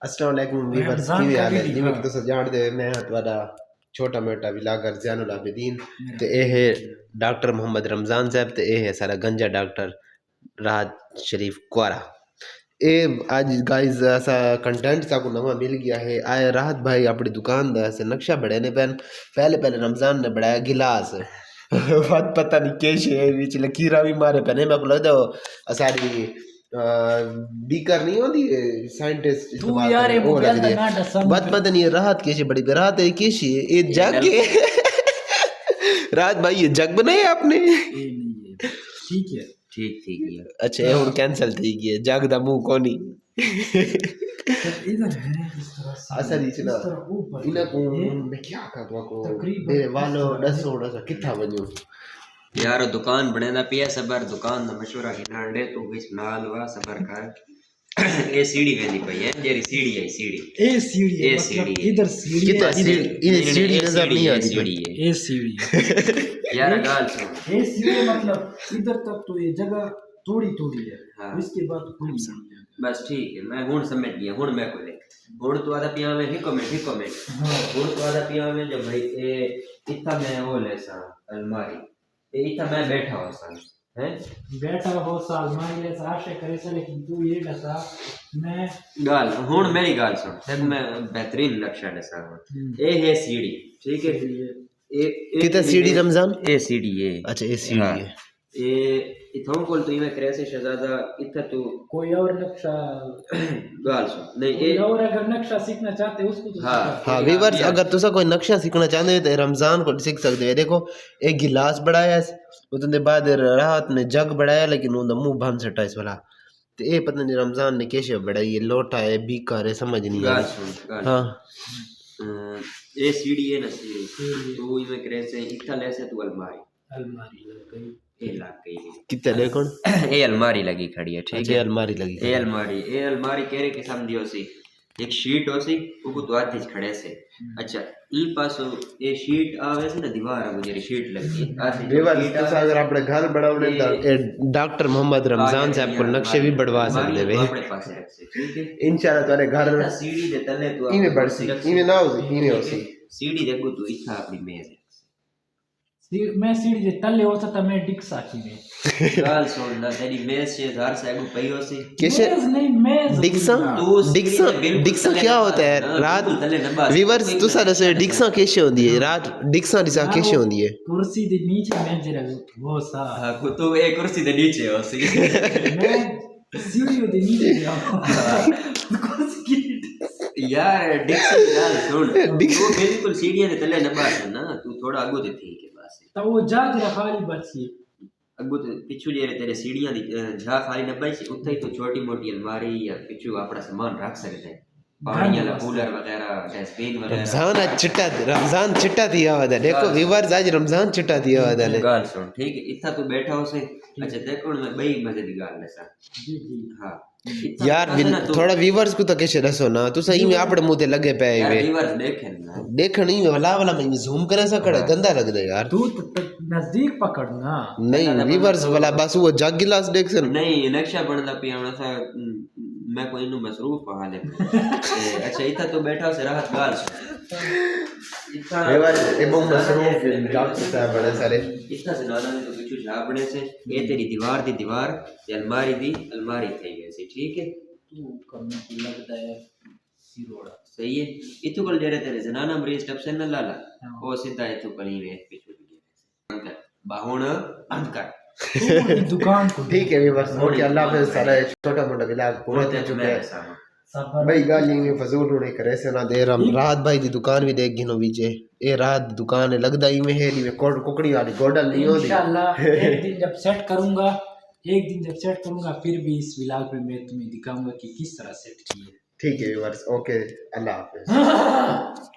السلام علیکم ویورز کی حال ہے جی کہ تساں جان دے میں تہاڈا چھوٹا موٹا ولاگر زین العابدین تے اے ہے ڈاکٹر محمد رمضان صاحب تے اے ہے سارا گنجا ڈاکٹر راحت شریف کوارا اے اج گائز ایسا کنٹینٹ سا کو نواں مل گیا ہے آئے راحت بھائی اپنی دکان دا سے نقشہ بڑھے نے پہن پہلے رمضان نے بڑھایا گلاس بات پتہ نہیں کیسے ہے وچ لکیراں بھی مارے پنے میں کو لگدا ساری بیکر نہیں ہوتی سائنٹسٹ تو یار یہ موبائل دا نہ دسم بات پتہ نہیں راحت کیسے بڑی راحت ہے کیسے یہ جگ ہے راحت بھائی یہ جگ بنائے آپ نے ٹھیک ہے ٹھیک ہے اچھا یہ ہن کینسل تھی گئی جگ دا منہ کونی ادھر ہے اس طرح سے اصل ہی چلا انہاں کو میں کیا کروں کو میرے والو دسو کتھا ونجو یار دکان بنینا پیا صبر دکان دا مشورہ ہنان دے تو وچ نال وا صبر کر اے سیڑھی ویندی پئی ہے جیری سیڑھی ہے سیڑھی اے سیڑھی ہے مطلب ادھر سیڑھی کتا سیڑھی نظر نہیں آتی سیڑھی ہے اے سیڑھی یار گال سن اے سیڑھی مطلب ادھر تک تو یہ جگہ توڑی ہے اس کے بعد کھلی بس ٹھیک ہے میں ہن سمجھ گیا ہن میں کو لے ہن تو آدا پیا میں ہک منٹ ہن تو آدا پیا میں جو بھائی اے اتنا میں وہ لے سا الماری اتنا میں بیٹھا ہوا سا بیٹھا ہو سال ماری لے ساشے کرے سے لیکن تو یہ دسا میں گال ہن میری گال سن پھر میں بہترین نقشہ دسا اے ہے سیڑھی ٹھیک ہے کتا سیڑھی رمضان اے سیڑھی ہے اچھا اے سیڑھی ہے اے اتھوں کول تو میں کرے سے شہزادہ اتھا تو کوئی اور نقشہ گال سن نہیں کوئی اور اگر نقشہ سیکھنا چاہتے اس کو تو ہاں ویورز اگر تسا کوئی نقشہ سیکھنا چاہتے تو رمضان کو سیکھ سکتے ہیں دیکھو ایک گلاس بڑھایا ہے اتنے دے بعد راحت نے جگ بڑھایا لیکن ان دا منہ بند سٹا اس والا تو اے پتہ نہیں رمضان نے کیسے بڑھائی ہے لوٹا ہے بیکار ہے سمجھ نہیں گال آئی سن ہاں اے سیڑھی ہے نا سیڑھی تو میں کرے سے اتھا لے سے تو الماری لگ گئی اے لگ گئی کتے دیکھو اے الماری لگی کھڑی ہے ٹھیک ہے الماری لگی اے الماری کہرے قسم دی ہو سی ایک شیٹ ہو سی وہ تو آدھی کھڑے سے اچھا ای پاسو اے شیٹ آوے سی نا دیوار مجھے شیٹ لگی ویورز تسا اگر اپنے گھر بڑھاونے دا ڈاکٹر محمد رمضان صاحب کو نقشے بھی بڑھوا سکتے ہیں اپنے پاس رکھ سے ٹھیک ہے انشاءاللہ تمہارے گھر سیڑھی دے تلے تو ایویں بڑھ سی ایویں نہ ہو سی ایویں ہو سی سیڑھی دیکھو تو اتھا اپنی میز ہے میں سیڑھی دے تلے ہوتا تھا میں ڈکس آکی میں گال سن لا تیری میز سے ہزار سے اگو پئی ہو سی کیسے ڈکساں کیا ہوتا ہے رات ویورز تسا دسو ڈکساں کیسے ہوندی ہے رات ڈکساں دسا کیسے ہوندی ہے کرسی دے نیچے میں جرا وہ سا ہاں تو اے کرسی دے نیچے ہو سی میں سیڑھی دے نیچے جاؤں کرسی کی یار ڈکساں گال سن تو بالکل سیڑھیاں دے تلے نہ باس نا تو تھوڑا اگو تے تھی کے پاس تو وہ جا جرا خالی بچی اگو تے پچھو جے تیرے سیڑھیاں دی جا خالی نہ بچی اوتھے ہی تو چھوٹی موٹی الماری یا پچھو اپنا سامان رکھ سکتے ہیں پانی والا کولر وغیرہ ڈسٹبن وغیرہ رمضان چٹا دیا ہوا تھا دیکھو ویورز آج رمضان چٹا دیا ہوا تھا گال سن ٹھیک ہے اتھا تو بیٹھا ہو سے اچھا دیکھو میں بئی مزے دی گال دسا ہاں یار تھوڑا ویورز کو تو کیسے دسو نا تو صحیح میں اپنے منہ تے لگے پے ہوئے ویورز دیکھیں نا دیکھن نہیں والا میں زوم کرے سا کڑا گندا لگدا یار تو نزدیک پکڑنا نہیں ویورز والا بس وہ جگ گلاس دیکھ سن نہیں نقشہ بندا پیا ہونا تھا میں کوئی نو مصروف پا لے اچھا اتھا تو بیٹھا سے راحت گال ویورز اے بہت مصروف ڈاکٹر صاحب بڑے سارے اتھا سے نانا نے تو پچھو جا بنے سے اے تیری دیوار دی دیوار تے الماری دی الماری تھی گئی سی ٹھیک ہے تو کرنا کی لگتا ہے سیروڑا صحیح ہے اتھو کل جڑے تیرے زنانہ مریض ٹپ سے نہ لالا او سیدھا اتھو کلی وے پچھو دی باہون بند کر دکان کو ٹھیک ہے بس اوکے اللہ حافظ سارا چھوٹا موٹا ولاگ پورا ہو چکا ہے بھائی گل نہیں فضول ہونے کرے سے نہ دے راحت بھائی دی دکان بھی دیکھ گنو ویچے اے راحت دکان ہے لگدا ہی میں ہے نہیں ککڑی والی گوڈل نہیں ہوتی انشاءاللہ ایک دن جب سیٹ کروں گا پھر بھی اس ولاگ میں میں تمہیں دکھاؤں گا کہ کس طرح سیٹ کی ہے ٹھیک ہے ویورز اوکے اللہ حافظ